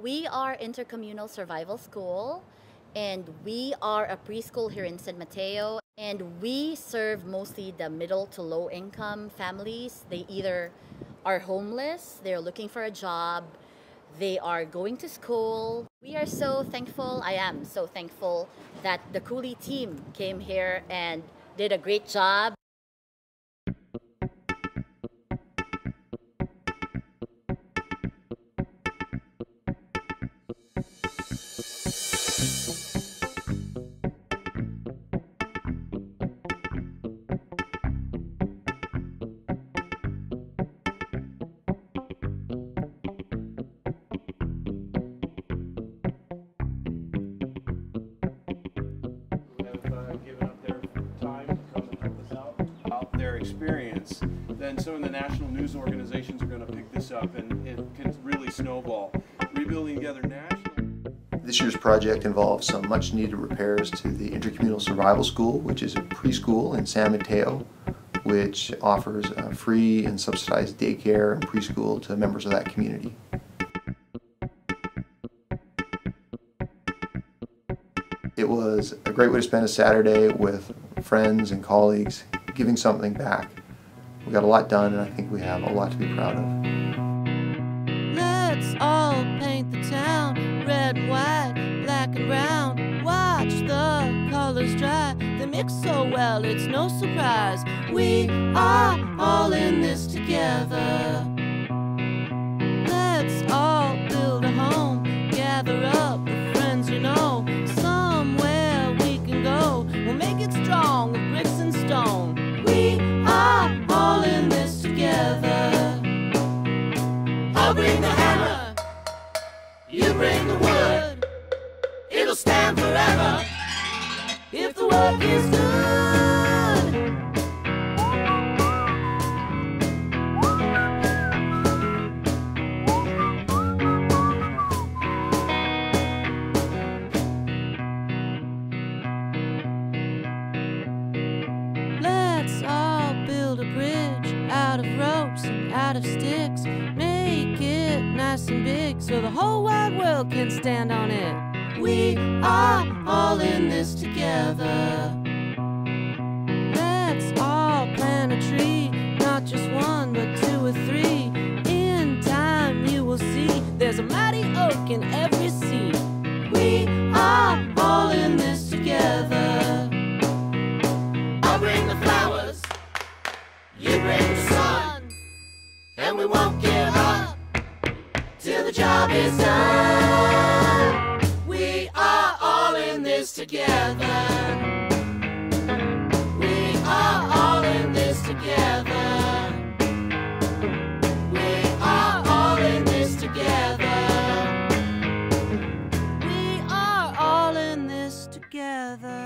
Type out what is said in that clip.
We are Intercommunal Survival School, and we are a preschool here in San Mateo, and we serve mostly the middle to low income families. They either are homeless, they're looking for a job, they are going to school. We are so thankful, I am so thankful that the Cooley team came here and did a great job. Given up their time to come and help us out, their experience, then some of the national news organizations are going to pick this up and it can really snowball. Rebuilding Together National. This year's project involves some much needed repairs to the Intercommunal Survival School, which is a preschool in San Mateo, which offers free and subsidized daycare and preschool to members of that community. It was a great way to spend a Saturday with friends and colleagues, giving something back. We got a lot done, and I think we have a lot to be proud of. Let's all paint the town red and white, black and brown. Watch the colors dry, they mix so well, it's no surprise. We are all in this together. Let's all build a home, gather up the friends you know. Somewhere we can go, we'll make it strong with bricks and stone. We are all in this together. I'll bring the hammer, you bring the wood. It'll stand forever if the work is good. Let's all build a bridge out of ropes and out of sticks. Make it nice and big so the whole wide world can stand on it. We are all in this together. Let's all plant a tree, not just one but two or three. In time you will see there's a mighty oak in every seed. We are all in this together. I'll bring the flowers, you bring the sun, and we won't give up till the job is done. We are all in this together. We are all in this together. We are all in this together. We are all in this together.